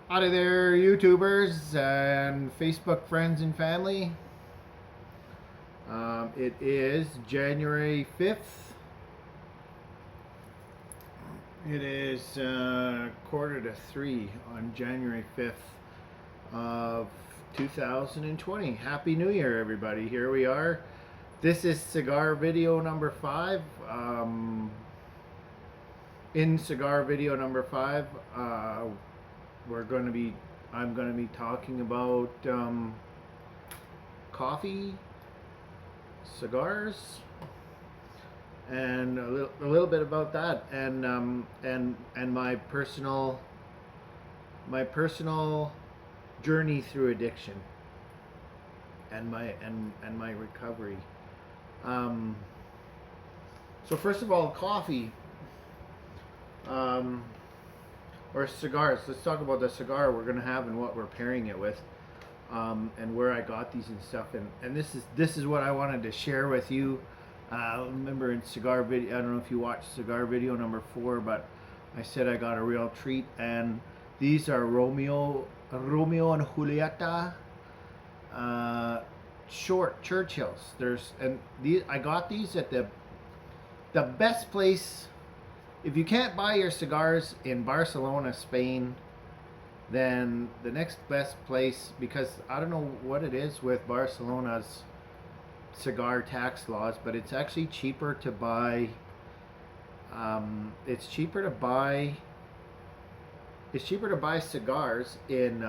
Howdy there, YouTubers and Facebook friends and family. It is January 5th. It is quarter to 3 on January 5th of 2020. Happy New Year, everybody. Here we are. This is cigar video number 5. In cigar video number 5, we're going to be I'm going to be talking about coffee, cigars, and a little bit about that, and my personal journey through addiction and my recovery. Um, so first of all, coffee. Um, or cigars. Let's talk about the cigar we're gonna have and what we're pairing it with, and where I got these and stuff. And this is what I wanted to share with you. Remember in cigar video, I don't know if you watched cigar video number 4, but I said I got a real treat, and these are Romeo and Julieta short Churchills. I got these at the best place. If you can't buy your cigars in Barcelona, Spain, then the next best place, because I don't know what it is with Barcelona's cigar tax laws, but it's actually cheaper to buy. It's cheaper to buy. It's cheaper to buy cigars in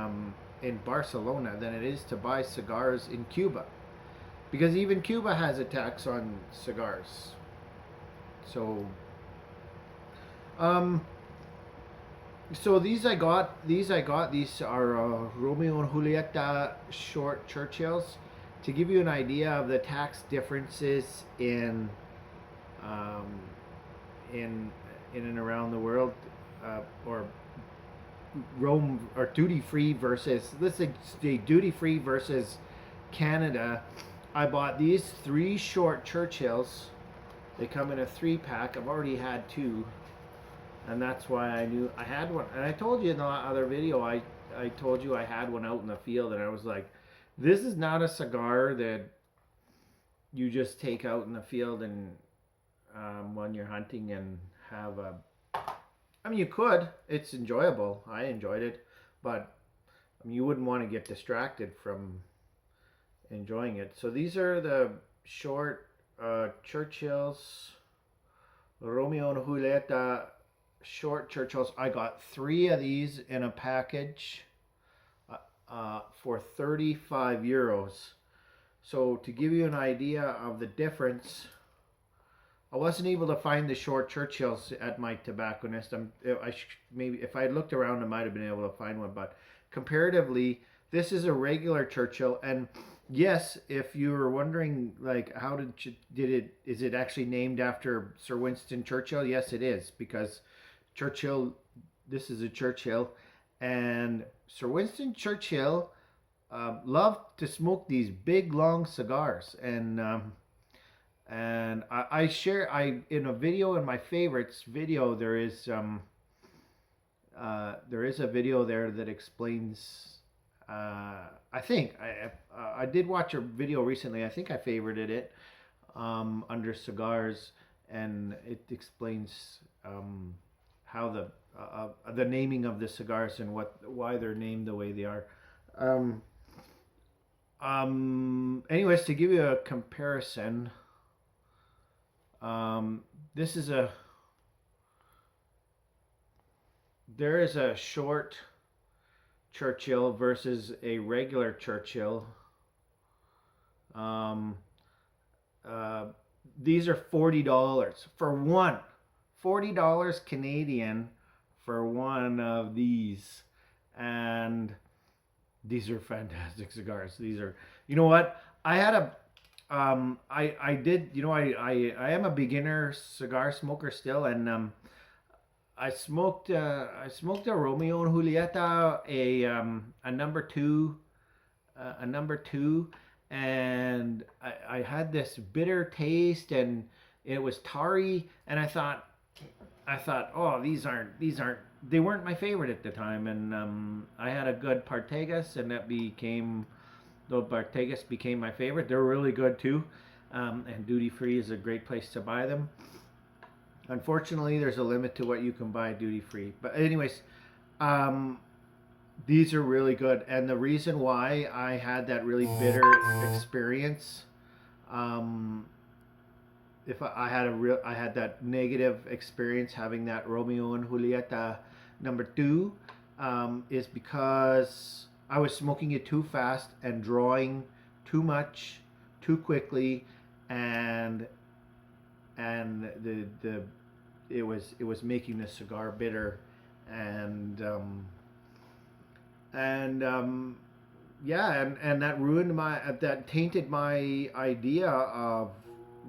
Barcelona than it is to buy cigars in Cuba, because even Cuba has a tax on cigars. So Um, so these I got. These are Romeo and Julieta short Churchills. To give you an idea of the tax differences um, in and around the world, or Rome or duty free versus, let's say duty free versus Canada. I bought these 3 short Churchills. They come in a 3-pack. I've already had 2. And that's why I knew I had one. And I told you in the other video, I told you I had one out in the field, and I was like, this is not a cigar that you just take out in the field and when you're hunting and have a. I mean, you could. It's enjoyable. I enjoyed it, but I mean, you wouldn't want to get distracted from enjoying it. So these are the short Churchills, Romeo and Julieta short Churchills. I got 3 of these in a package for 35 euros. So to give you an idea of the difference, I wasn't able to find the short Churchills at my tobacconist. Maybe if I had looked around, I might have been able to find one. But comparatively, this is a regular Churchill. And yes, if you were wondering, like, how is it actually named after Sir Winston Churchill? Yes, it is, because Churchill, this is a Churchill, and Sir Winston Churchill loved to smoke these big long cigars, and I share in a video, in my favorites video, there is a video there that explains. I did watch a video recently. I think I favorited it under cigars, and it explains how the naming of the cigars and why they're named the way they are. Anyways, to give you a comparison, this is there is a short Churchill versus a regular Churchill. These are $40 for one. $40 Canadian for one of these, and these are fantastic cigars. These are, you know what? I had a, I did, you know, I am a beginner cigar smoker still, and I smoked a Romeo and Julieta, a number two, and I had this bitter taste, and it was tarry, and I thought, oh, these aren't they weren't my favorite at the time, and I had a good Partagas, and the Partagas became my favorite. They're really good too, and duty free is a great place to buy them. Unfortunately, there's a limit to what you can buy duty free. But anyways, um, these are really good, and the reason why I had that really bitter experience, um, if I had that negative experience having that Romeo and Julieta number 2, is because I was smoking it too fast and drawing too much, too quickly, and the it was making the cigar bitter, and and yeah, and that ruined that tainted my idea of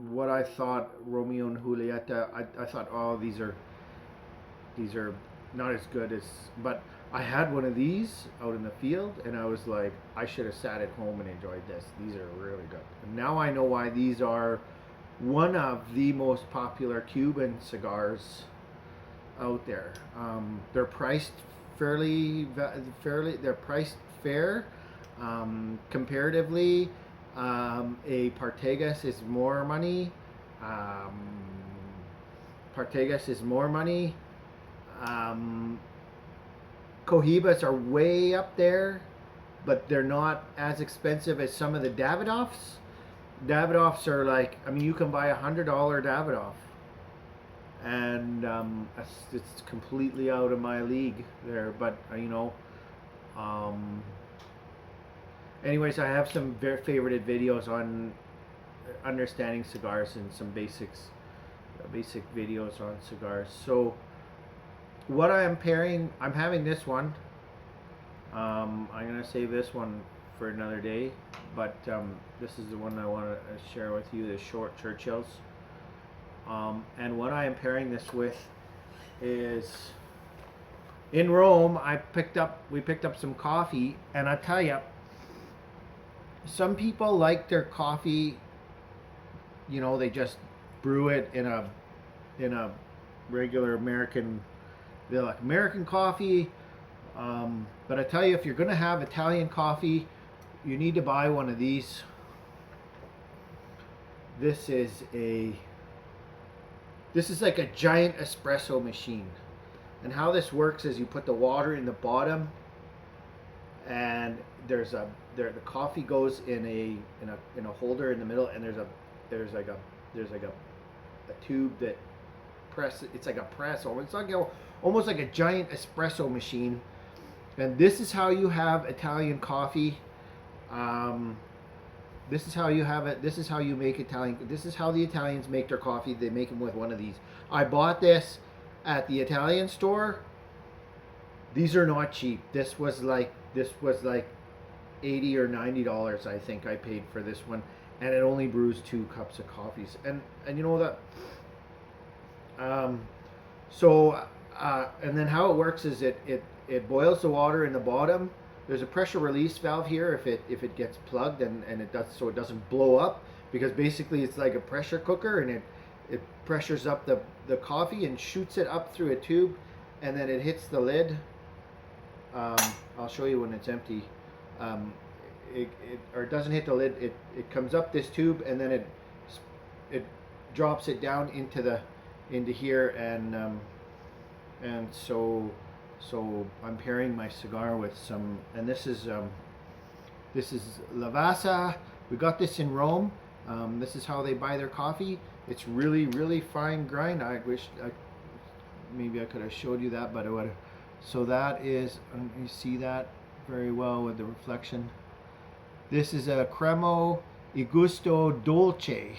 what I thought Romeo and Julieta. I thought, oh, these are not as good as, but I had one of these out in the field, and I was like, I should have sat at home and enjoyed this. These are really good. And now I know why these are one of the most popular Cuban cigars out there. They're priced fairly. They're priced fair. Comparatively, a Partagas is more money. Um, Partagas is more money. Um, Cohibas are way up there, but they're not as expensive as some of the Davidoffs. Davidoffs are like, I mean, you can buy $100 Davidoff, and it's completely out of my league there. But anyways, I have some very favorited videos on understanding cigars and some basic videos on cigars. So what I am pairing, I'm having this one. I'm gonna save this one for another day, but this is the one I want to share with you, the short Churchills. And what I am pairing this with is, in Rome, we picked up some coffee, and I tell you, some people like their coffee, they just brew it in a regular American, they like American coffee. But I tell you, if you're gonna have Italian coffee, you need to buy one of these. This is like a giant espresso machine. And how this works is you put the water in the bottom, and the coffee goes in a holder in the middle, and there's like a tube that it's like a press, or it's like almost like a giant espresso machine. And this is how you have Italian coffee. This is how you have it. This is how you make Italian. This is how the Italians make their coffee. They make them with one of these. I bought this at the Italian store. These are not cheap. This was like $80 or $90, I think I paid for this one, and it only brews 2 cups of coffees. And you know that. And then how it works is it boils the water in the bottom. There's a pressure release valve here if it gets plugged, and it does, so it doesn't blow up, because basically it's like a pressure cooker, and it pressures up the coffee and shoots it up through a tube, and then it hits the lid. I'll show you when it's empty. It doesn't hit the lid. It comes up this tube, and then it drops it down into here, and so I'm pairing my cigar with some, and this is Lavazza. We got this in Rome. This is how they buy their coffee. It's really, really fine grind. I wish maybe I could have showed you that, but it would. So that is, you see that very well with the reflection. This is a Cremo e Gusto Dolce.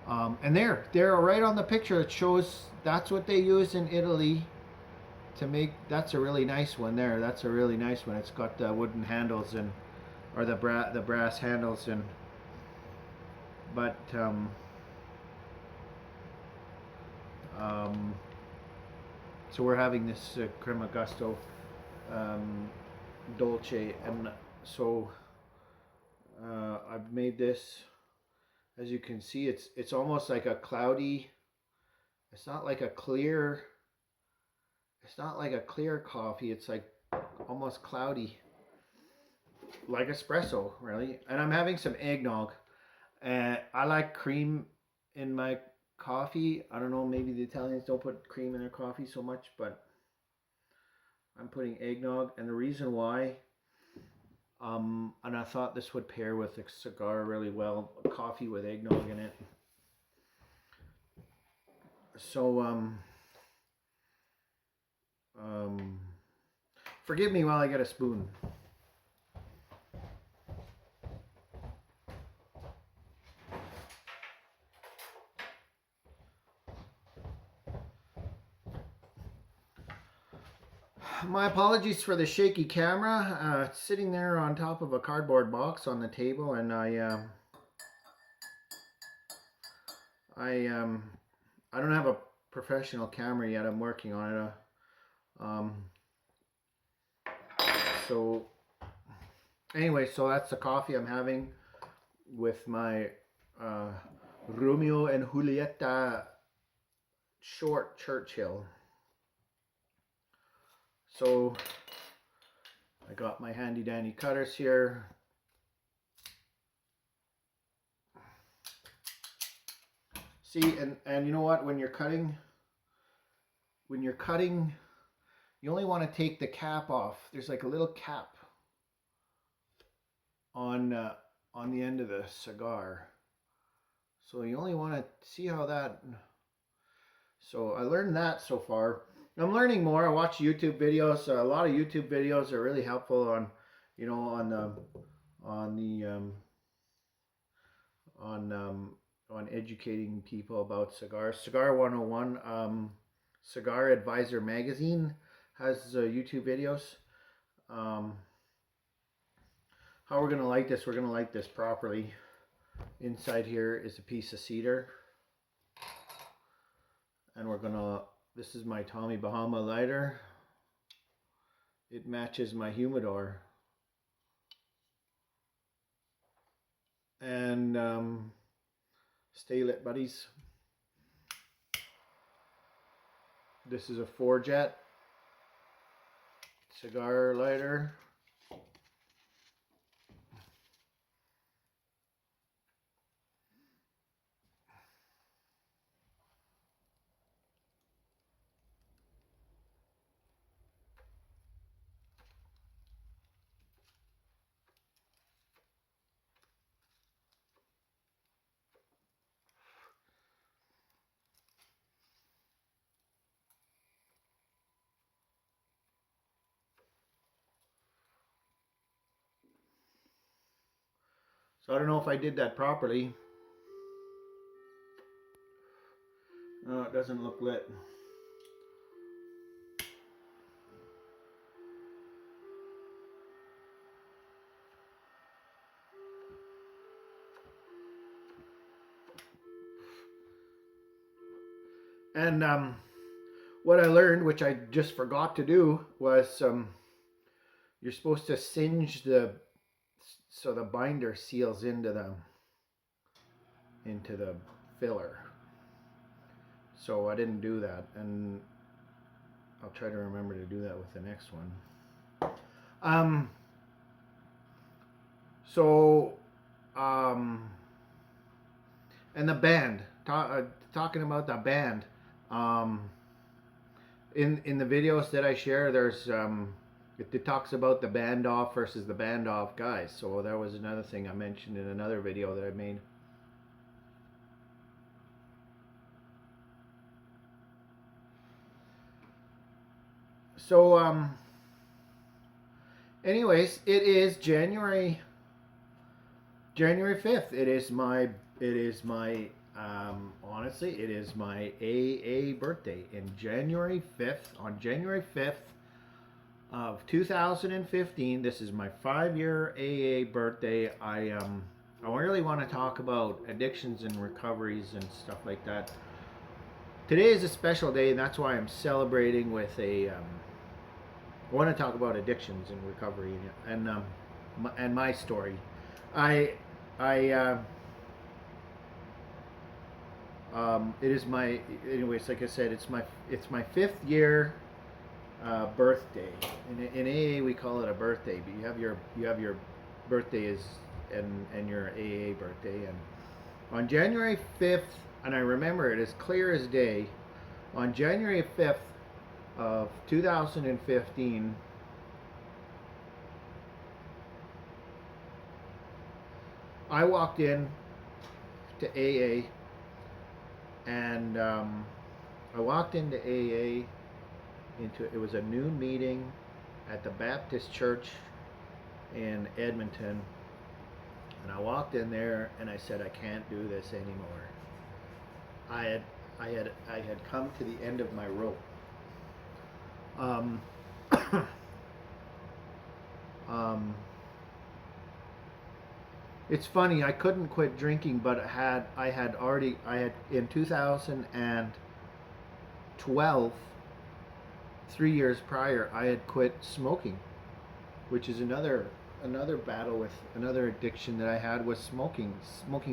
And they're right on the picture. It shows that's what they use in Italy to make. That's a really nice one there. That's a really nice one. It's got the wooden handles or the brass handles but so we're having this Crema Gusto Dolce, and so I've made this. As you can see, it's almost like a cloudy. It's not like a clear It's not like a clear coffee. It's like almost cloudy, like espresso, really. And I'm having some eggnog. I like cream in my coffee. I don't know, maybe the Italians don't put cream in their coffee so much, but I'm putting eggnog. And the reason why, and I thought this would pair with a cigar really well, coffee with eggnog in it. So, forgive me while I get a spoon. My apologies for the shaky camera. It's sitting there on top of a cardboard box on the table, and I don't have a professional camera yet. I'm working on it. So anyway, so that's the coffee I'm having with my Romeo and Julieta short Churchill. So I got my handy dandy cutters here. See, and you know what, when you're cutting, you only want to take the cap off. There's like a little cap on the end of the cigar. So you only want to see how that. So I learned that so far. I'm learning more. I watch YouTube videos. A lot of YouTube videos are really helpful on, you know, on educating people about cigars. Cigar 101, Cigar Advisor magazine has YouTube videos. How we're gonna light this? We're gonna light this properly. Inside here is a piece of cedar, and we're gonna. This is my Tommy Bahama lighter. It matches my humidor. And stay lit, buddies. This is a 4-jet cigar lighter. So I don't know if I did that properly. No, it doesn't look lit. And what I learned, which I just forgot to do, was you're supposed to singe so the binder seals into the filler. So I didn't do that, and I'll try to remember to do that with the next one. And the band, talking about the band, in the videos that I share, there's it talks about the band off versus the band off guys. So that was another thing I mentioned in another video that I made. So anyways, it is January 5th. It is my honestly, it is my AA birthday in January 5th. On January 5th of 2015, this is my 5-year AA birthday. I really want to talk about addictions and recoveries and stuff like that. Today is a special day, and that's why I'm celebrating with a. I want to talk about addictions and recovery and my story. It is my, anyways, like I said, it's my 5th year birthday. In AA we call it a birthday, but you have your birthday is and your AA birthday. And on January 5th, and I remember it as clear as day, on January 5th of 2015, I walked in to AA, and I walked into AA. It was a noon meeting at the Baptist Church in Edmonton, and I walked in there and I said, I can't do this anymore. I had I had come to the end of my rope. Um, um, it's funny. I couldn't quit drinking, but I had in 2012, 3 years prior, I had quit smoking, which is another battle with another addiction that I had was smoking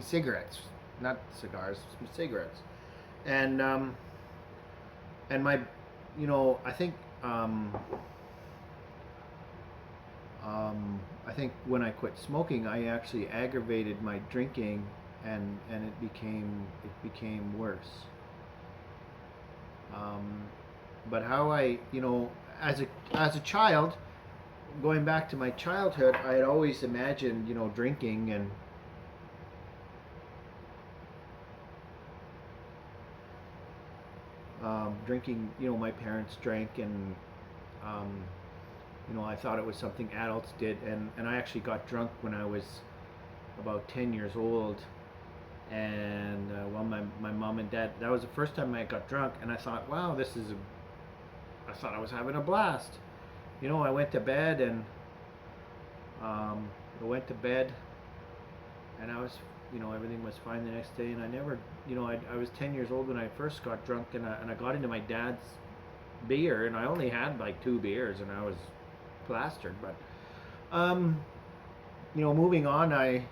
cigarettes, not cigars, cigarettes, and my, I think I think when I quit smoking, I actually aggravated my drinking, and it became worse. But how as a child, going back to my childhood, I had always imagined, drinking and drinking. My parents drank, and um, I thought it was something adults did, and I actually got drunk when I was about 10 years old. And well, my mom and dad, that was the first time I got drunk, and I thought, wow, I thought I was having a blast. I went to bed, and I went to bed, and everything was fine the next day. And I never, I was 10 years old when I first got drunk, and I got into my dad's beer, and I only had like 2 beers, and I was plastered. But moving on, I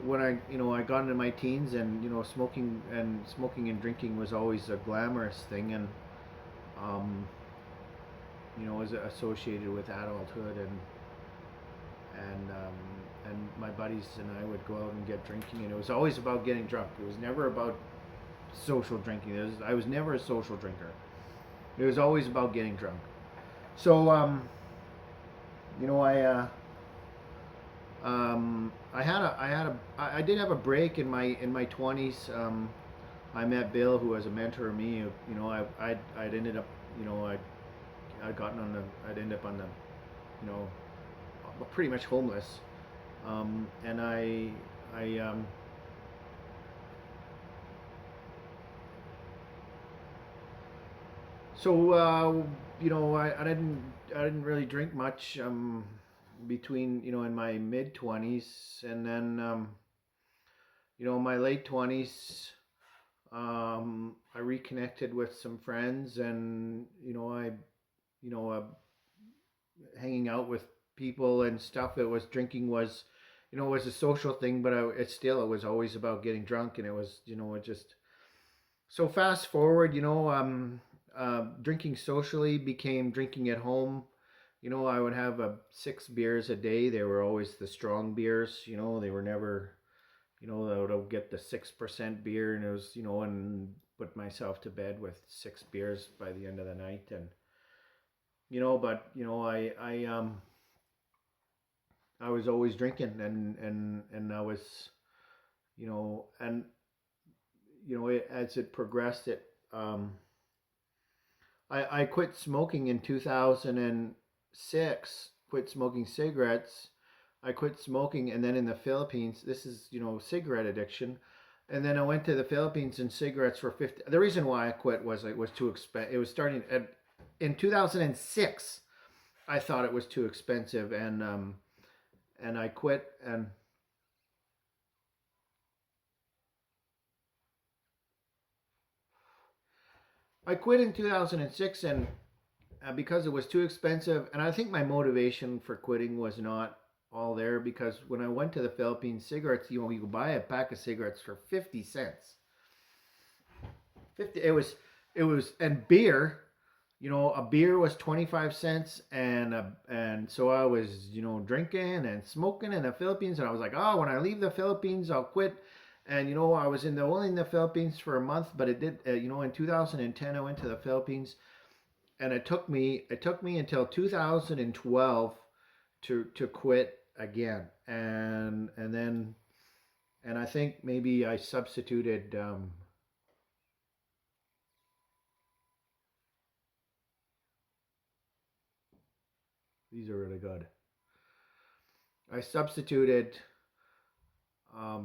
got into my teens, and smoking and drinking was always a glamorous thing, and was associated with adulthood, and my buddies and I would go out and get drinking, and it was always about getting drunk. It was never about social drinking. I was never a social drinker. It was always about getting drunk. So I did have a break in my 20s. I met Bill, who was a mentor of me. I'd ended up, I'd end up on the, pretty much homeless. And I so I didn't really drink much between in my mid 20s, and then my late 20s. I reconnected with some friends, and I you know hanging out with people and stuff. It was drinking was it was a social thing, but it was always about getting drunk, and it was it just. So fast forward, drinking socially became drinking at home. I would have 6 beers a day. They were always the strong beers. They were never, I would get the 6% beer, and it was, and put myself to bed with 6 beers by the end of the night. And, but, I was always drinking, and I was, and, as it progressed, I quit smoking in 2006, quit smoking cigarettes. I quit smoking, and then in the Philippines, this is, cigarette addiction. And then I went to the Philippines, and cigarettes were 50. The reason why I quit was it was too expensive. It was starting in 2006. I thought it was too expensive, and I quit, and I quit in 2006, and because it was too expensive, and I think my motivation for quitting was not all there, because when I went to the Philippines, cigarettes, you could buy a pack of cigarettes for 50 cents. 50. It was, and beer. a beer was 25 cents, and so I was, drinking and smoking in the Philippines, and I was like, oh, when I leave the Philippines, I'll quit. And I was only in the Philippines for a month, but it did, in 2010 I went to the Philippines, and it took me until 2012 to quit again, and I think maybe I substituted. These are really good. I substituted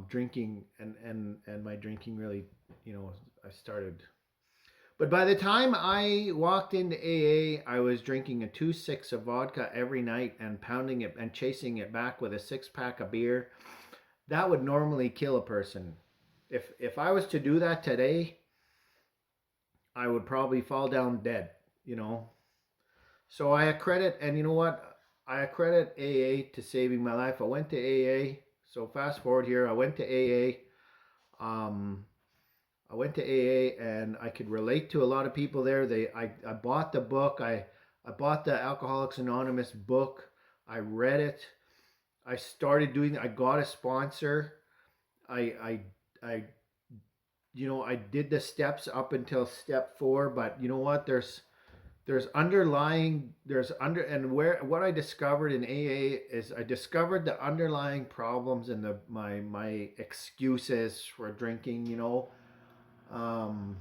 drinking, and my drinking really, I started. But by the time I walked into AA, I was drinking a 2-6 of vodka every night and pounding it and chasing it back with a 6 pack of beer. That would normally kill a person. If I was to do that today, I would probably fall down dead, you know. So I accredit, and you know what? I accredit AA to saving my life. I went to AA. So fast forward here, I went to AA. Um, I went to AA, and I could relate to a lot of people there. I bought the book. I bought the Alcoholics Anonymous book. I read it. I started doing. I got a sponsor. I I I did the steps up until step 4, but you know what? There's under and where what I discovered in AA is I discovered the underlying problems and my excuses for drinking. Um,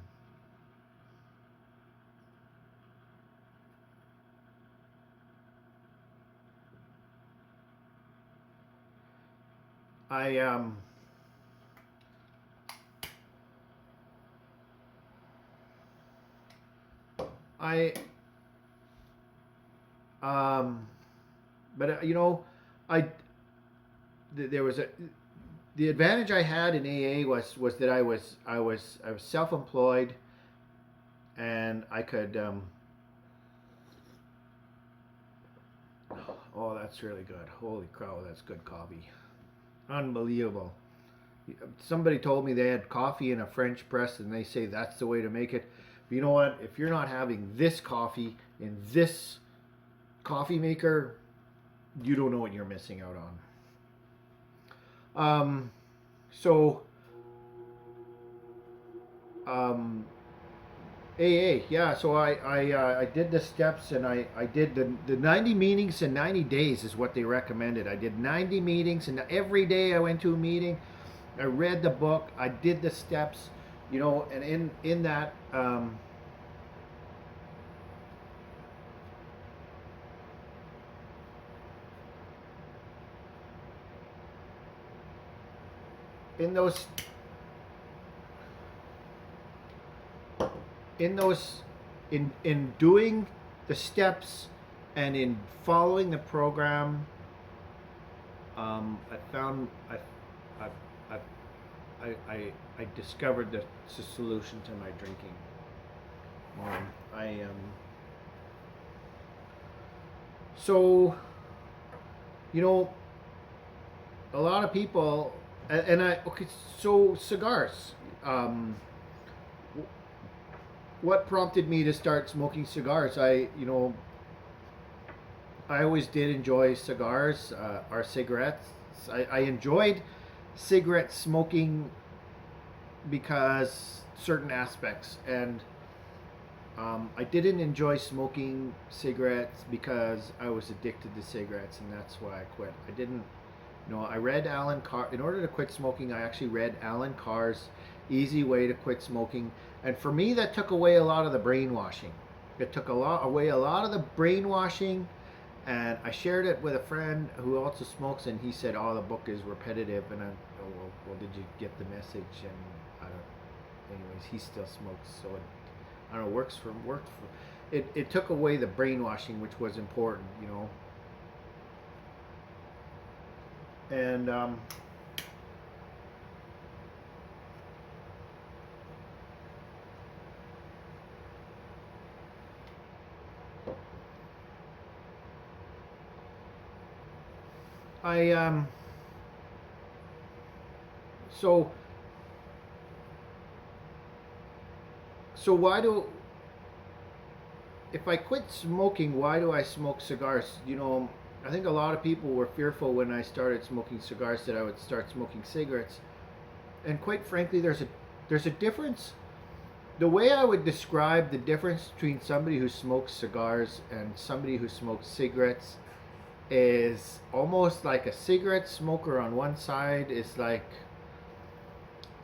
I I um, but I there was a the advantage I had in AA was that I was self-employed, and I could oh, that's really good. Holy cow, that's good coffee. Unbelievable. Somebody told me they had coffee in a French press, and they say that's the way to make it. But you know what? If you're not having this coffee in this coffee maker, you don't know what you're missing out on. So AA, yeah. So I did the steps, and I did the 90 meetings in 90 days is what they recommended. I did 90 meetings, and every day I went to a meeting. I read the book. I did the steps, and in that in those in those in doing the steps and in following the program, I found I I I discovered the solution to my drinking. I so you know a lot of people, and I okay, so cigars. Um, what prompted me to start smoking cigars? I always did enjoy cigars, or cigarettes. I enjoyed cigarette smoking because certain aspects, and I didn't enjoy smoking cigarettes because I was addicted to cigarettes, and that's why I quit. I didn't, I read Alan Carr. In order to quit smoking, I actually read Alan Carr's Easy Way to Quit Smoking, and for me, that took away a lot of the brainwashing. It took away a lot of the brainwashing, and I shared it with a friend who also smokes, and he said, "Oh, the book is repetitive." And I, oh, well, did you get the message? And I don't. Anyways, he still smokes, so I don't know. Worked for. It took away the brainwashing, which was important. And I so so why do if I quit smoking, why do I smoke cigars? You know, I think a lot of people were fearful when I started smoking cigars that I would start smoking cigarettes. And quite frankly, there's a difference. The way I would describe the difference between somebody who smokes cigars and somebody who smokes cigarettes is almost like a cigarette smoker on one side is like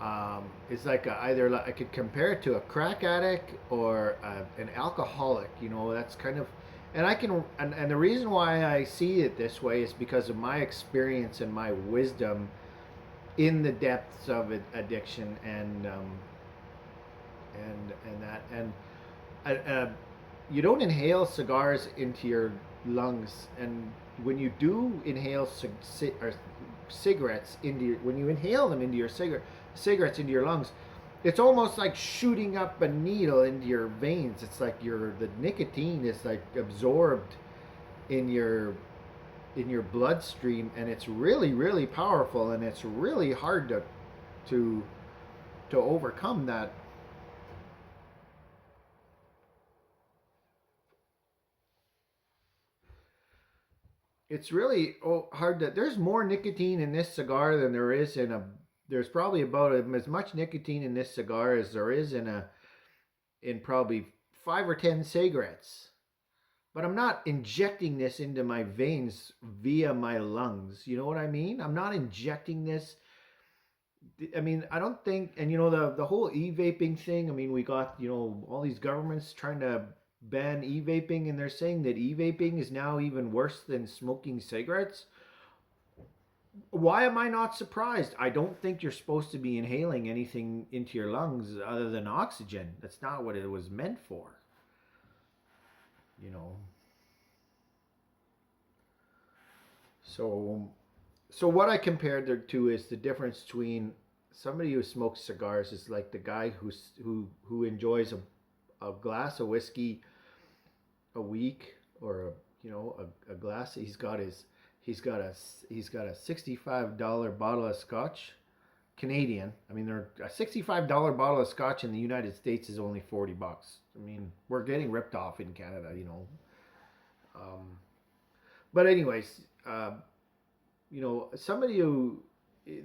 either like I could compare it to a crack addict or an alcoholic. You know, that's kind of, and I can, and the reason why I see it this way is because of my experience and my wisdom in the depths of addiction and that you don't inhale cigars into your lungs, and when you do inhale or cigarettes into when you inhale them into your cigarettes into your lungs, it's almost like shooting up a needle into your veins. It's like the nicotine is like absorbed in your bloodstream, and it's really really powerful, and it's really hard to to overcome that. It's really hard to. There's more nicotine in this cigar than there is in a. There's probably about as much nicotine in this cigar as there is in probably 5 or 10 cigarettes. But I'm not injecting this into my veins via my lungs. You know what I mean? I'm not injecting this. I mean, I don't think, and you know, the whole e-vaping thing. I mean, we got, you know, all these governments trying to ban e-vaping, and they're saying that e-vaping is now even worse than smoking cigarettes. Why am I not surprised? I don't think you're supposed to be inhaling anything into your lungs other than oxygen. That's not what it was meant for. You know. So so what I compared there to is the difference between somebody who smokes cigars is like the guy who enjoys a glass of whiskey a week, or you know, a glass. He's got a $65 bottle of scotch, Canadian. I mean, they're a $65 bottle of scotch in the United States is only $40. I mean, we're getting ripped off in Canada, you know. But anyways, you know, somebody who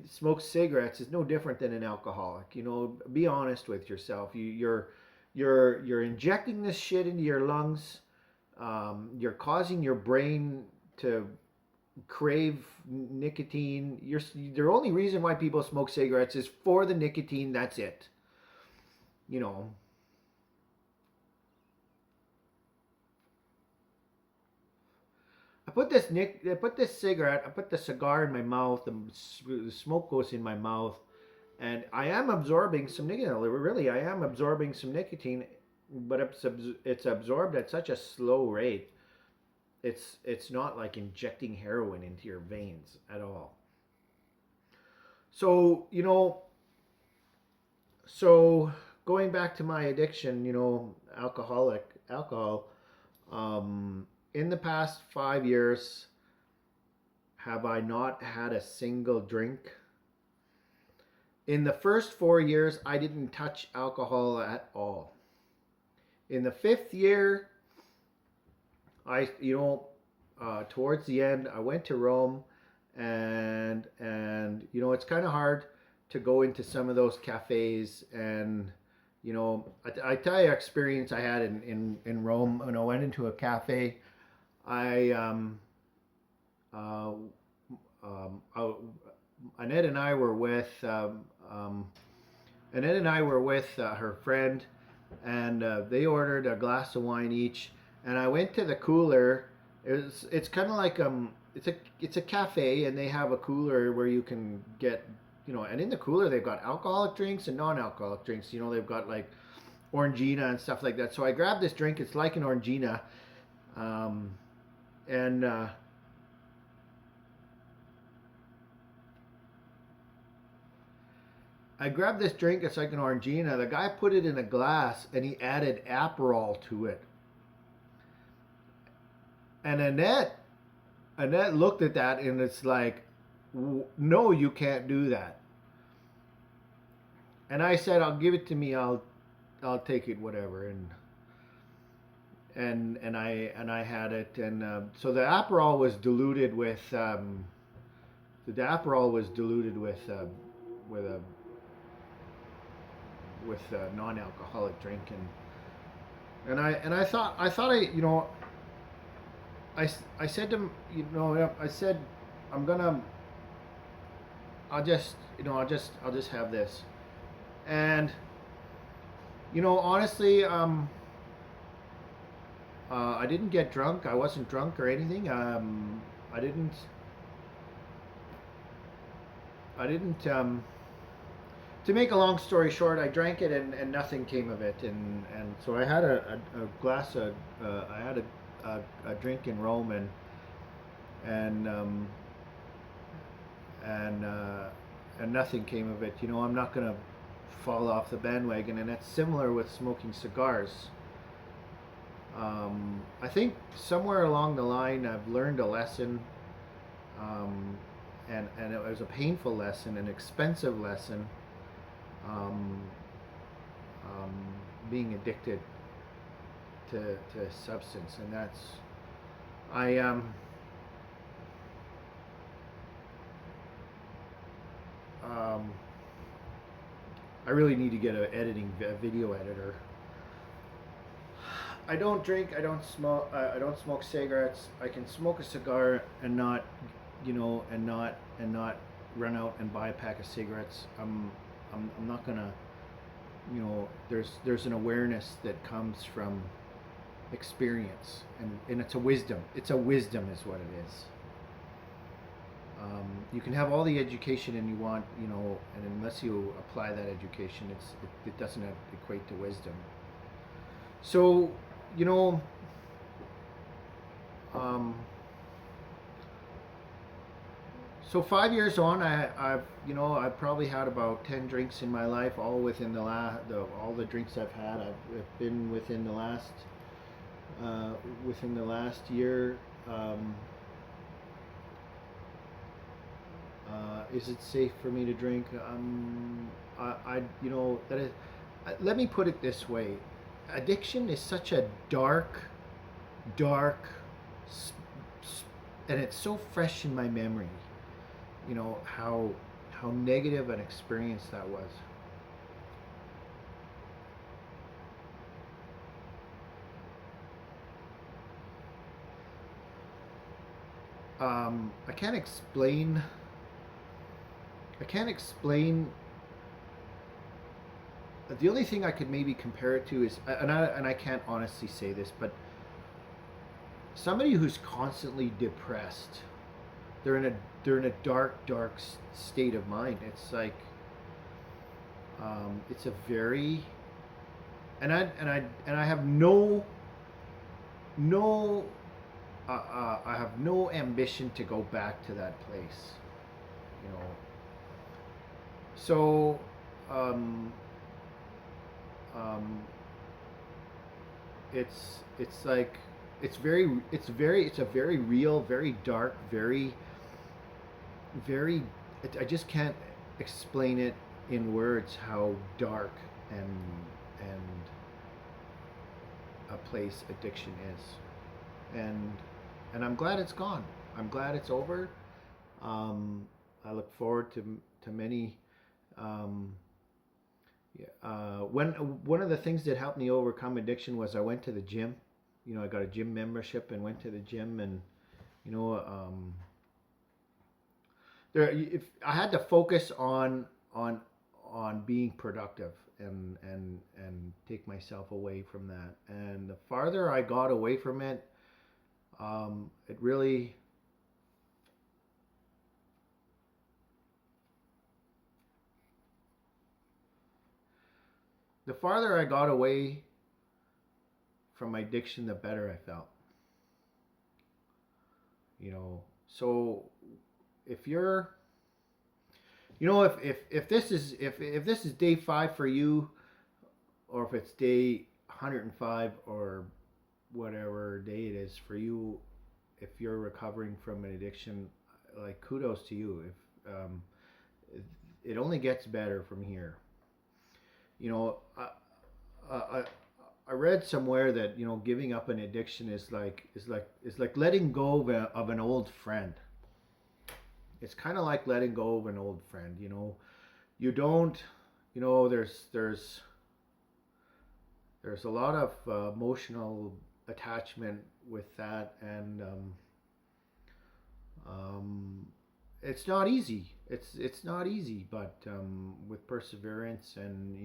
smokes cigarettes is no different than an alcoholic. You know, be honest with yourself. You're injecting this shit into your lungs. You're causing your brain to crave nicotine. The only reason why people smoke cigarettes is for the nicotine. That's it. You know. I put this cigarette. I put the cigar in my mouth. The smoke goes in my mouth, and I am absorbing some nicotine. Really, I am absorbing some nicotine, but it's absorbed at such a slow rate. It's not like injecting heroin into your veins at all. So you know, so going back to my addiction, you know, alcohol. In the past 5 years, have I not had a single drink? In the first 4 years, I didn't touch alcohol at all. In the fifth year, towards the end, I went to Rome, and you know, it's kind of hard to go into some of those cafes, and you know, I tell you, experience I had in Rome when I went into a cafe. I I, Annette and I were with Annette and I were with her friend, and they ordered a glass of wine each. And I went to the cooler. It's kind of like it's a cafe, and they have a cooler where you can get, you know, and in the cooler they've got alcoholic drinks and non-alcoholic drinks. You know, they've got like Orangina and stuff like that. So I grabbed this drink. It's like an Orangina, um, and I grabbed this drink. It's like an Orangina. The guy put it in a glass, and he added Aperol to it. And Annette looked at that, and it's like, no, you can't do that. And I said, I'll give it to me. I'll take it, whatever. and I had it, and so the Aperol was diluted with the Aperol was diluted with a with a non-alcoholic drink, and I thought I said to him, I said, I'm gonna I'll just have this, and honestly, I didn't get drunk. I wasn't drunk or anything. I didn't. I didn't. To make a long story short, I drank it, and nothing came of it. And so I had a glass of. I had a drink in Rome, and um, and uh, and nothing came of it. I'm not gonna fall off the bandwagon, and it's similar with smoking cigars. I think somewhere along the line I've learned a lesson, um, and it was a painful lesson, an expensive lesson, um, um, being addicted to a substance, and that's I um, I really need to get a video editor. I don't drink. I don't smoke. I don't smoke cigarettes. I can smoke a cigar and not, and not run out and buy a pack of cigarettes. I'm not gonna. There's an awareness that comes from experience, and it's a wisdom. It's a wisdom, is what it is. You can have all the education and you want, and unless you apply that education, it doesn't equate to wisdom. So, you know, um, so 5 years on, I've probably had about 10 drinks in my life, all within all the drinks I've had. I've been within the last year. Is it safe for me to drink? That is. Let me put it this way: addiction is such a dark, and it's so fresh in my memory. How negative an experience that was. I can't explain. I can't explain. The only thing I could maybe compare it to is, and I can't honestly say this, but somebody who's constantly depressed, they're in a dark state of mind. It's like, it's a very, and I have no I have no ambition to go back to that place. You know, so um, um, it's like it's a very real, very dark, very. I just can't explain it in words how dark and a place addiction is, and I'm glad it's gone. I'm glad it's over. I look forward to many. Um, yeah, when one of the things that helped me overcome addiction was I went to the gym. I got a gym membership and went to the gym, and you know, um, if I had to focus on being productive and take myself away from that, and the farther I got away from it, it really. The farther I got away from my addiction, the better I felt. So if you're, if this is day 5 for you, or if it's day 105 or whatever day it is for you, if you're recovering from an addiction, like, kudos to you. If it only gets better from here. You know, I, I I read somewhere that giving up an addiction is like letting go of an old friend. It's kind of like letting go of an old friend. You don't. There's a lot of emotional attachment with that, and um, it's not easy. It's not easy, but with perseverance and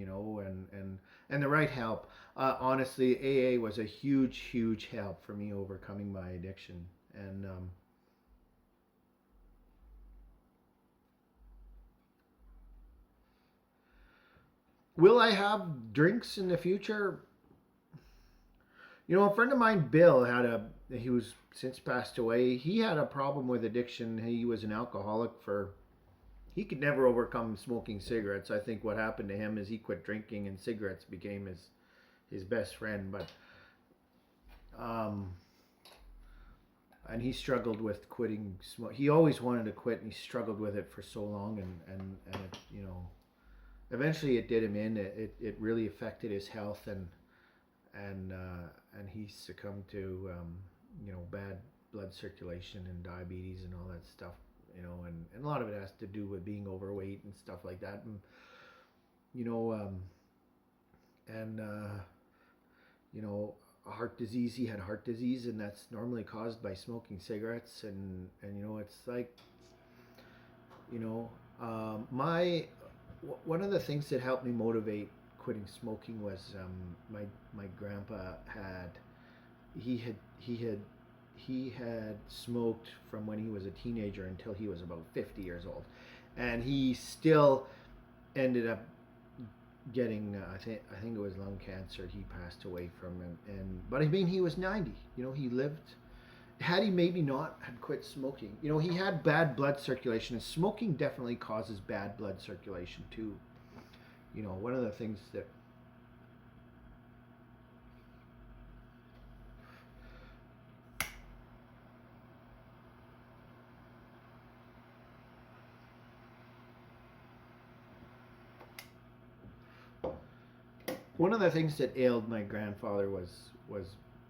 and the right help, honestly, AA was a huge help for me overcoming my addiction. And will I have drinks in the future? A friend of mine, Bill, he was since passed away. He had a problem with addiction. He was an alcoholic for. He could never overcome smoking cigarettes. I think what happened to him is he quit drinking and cigarettes became his best friend. But um, and he struggled with quitting smoke. He always wanted to quit, and he struggled with it for so long, and it, eventually it did him in. It really affected his health, and he succumbed to bad blood circulation and diabetes and all that stuff. And a lot of it has to do with being overweight and stuff like that, and you know and heart disease. He had heart disease, and that's normally caused by smoking cigarettes. And it's like you know my one of the things that helped me motivate quitting smoking was my grandpa he had he had he had smoked from when he was a teenager until he was about 50 years old, and he still ended up getting I think it was lung cancer. He passed away from it, and but I mean he was 90. He lived. Had he maybe not had quit smoking, he had bad blood circulation, and smoking definitely causes bad blood circulation too. One of the things that ailed my grandfather was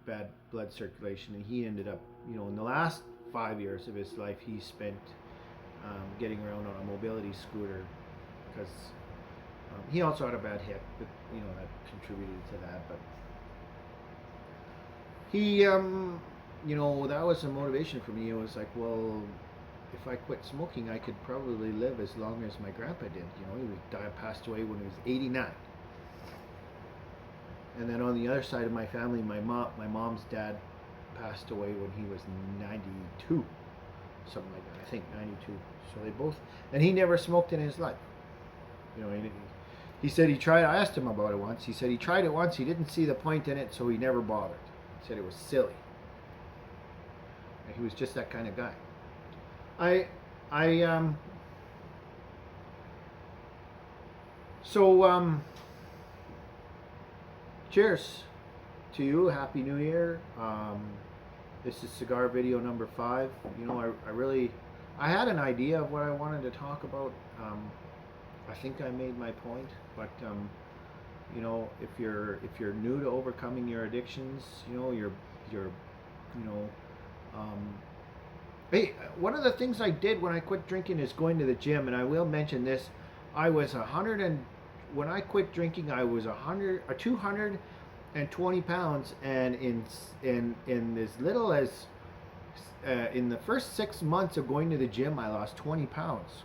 bad blood circulation, and he ended up, in the last 5 years of his life, he spent getting around on a mobility scooter because he also had a bad hip, but that contributed to that. But he, that was a motivation for me. It was like, well, if I quit smoking, I could probably live as long as my grandpa did. Passed away when he was 89. And then on the other side of my family, my mom's dad passed away when he was 92, something like that. I think 92. So they both, and he never smoked in his life. He said he tried. I asked him about it once. He said he tried it once. He didn't see the point in it, so he never bothered. He said it was silly. And he was just that kind of guy. I so cheers to you. Happy New Year. This is cigar video number 5. I had an idea of what I wanted to talk about. I think I made my point, but if you're new to overcoming your addictions, hey, one of the things I did when I quit drinking is going to the gym, and I will mention this. I was 100 and when I quit drinking, I was 220 pounds, and in as little as in the first 6 months of going to the gym, I lost 20 pounds.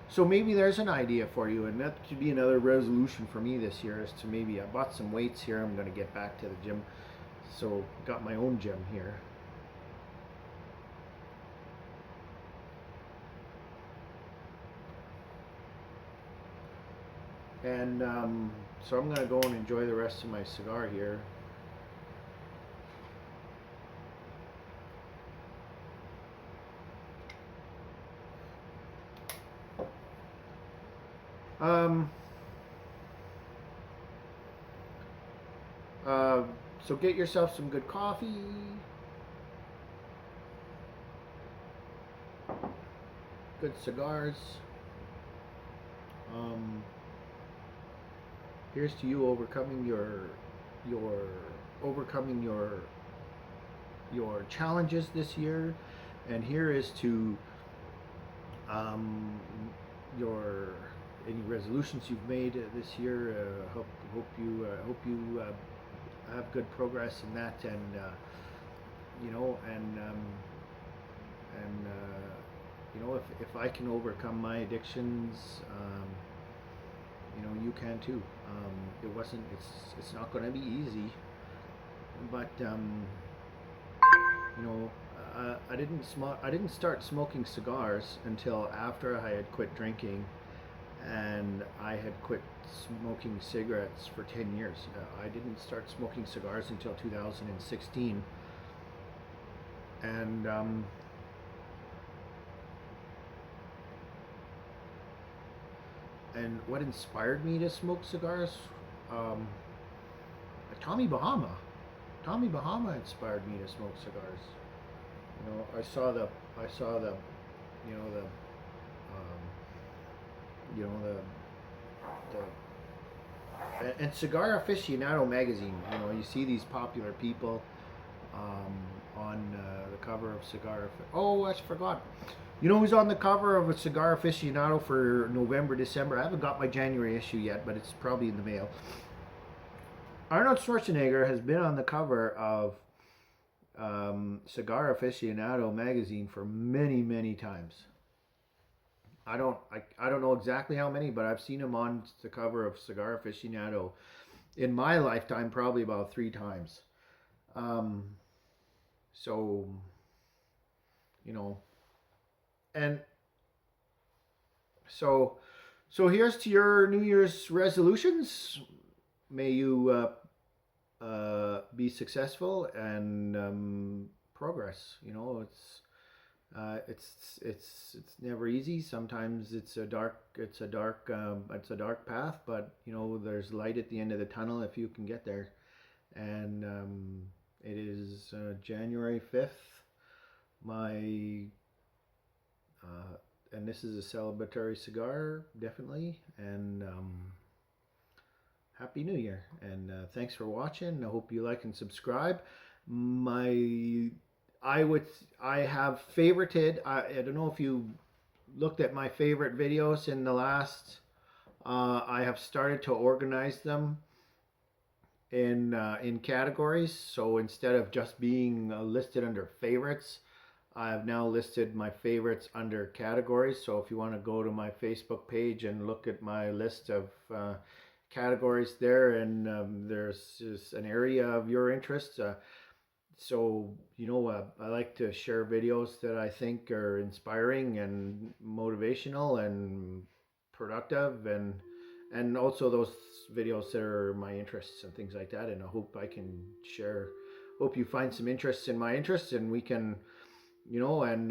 So maybe there's an idea for you, and that should be another resolution for me this year, is to maybe, I bought some weights here. I'm going to get back to the gym, so got my own gym here. And so I'm going to go and enjoy the rest of my cigar here. So get yourself some good coffee. Good cigars. Here's to you overcoming your your overcoming your challenges this year, and here is to um, your any resolutions you've made this year. Hope you have good progress in that, and you know, and you know, if I can overcome my addictions, you know, you can too. It wasn't. It's not going to be easy, but you know, I didn't start smoking cigars until after I had quit drinking, and I had quit smoking cigarettes for 10 years. I didn't start smoking cigars until 2016, and what inspired me to smoke cigars, um, Tommy Bahama. Tommy Bahama inspired me to smoke cigars. You know, I saw the, you know, you know, and Cigar Aficionado magazine. You know, you see these popular people on the cover of Cigar. Oh, I forgot. You know who's on the cover of a Cigar Aficionado for November, December? I haven't got my January issue yet, but it's probably in the mail. Arnold Schwarzenegger has been on the cover of Cigar Aficionado magazine for many, many times. I don't know exactly how many, but I've seen him on the cover of Cigar Aficionado in my lifetime probably about 3 times. Um, so, you know, and so here's to your New Year's resolutions. May you be successful and progress. You know, it's never easy. Sometimes it's a dark path, but you know there's light at the end of the tunnel if you can get there. And it is January 5th. My and this is a celebratory cigar, definitely. And Happy New Year, and thanks for watching. I hope you like and subscribe. My I have favorited. I don't know if you looked at my favorite videos in the last. I have started to organize them in categories. So instead of just being listed under favorites, I have now listed my favorites under categories. So if you want to go to my Facebook page and look at my list of categories there, and there's just an area of your interest. So, you know, I like to share videos that I think are inspiring and motivational and productive, and also those videos that are my interests and things like that. And I hope I can share. Hope you find some interest in my interests, and we can, you know, and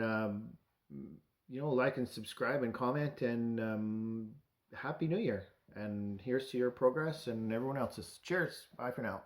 you know, like and subscribe and comment, and Happy New Year. And here's to your progress and everyone else's. Cheers. Bye for now.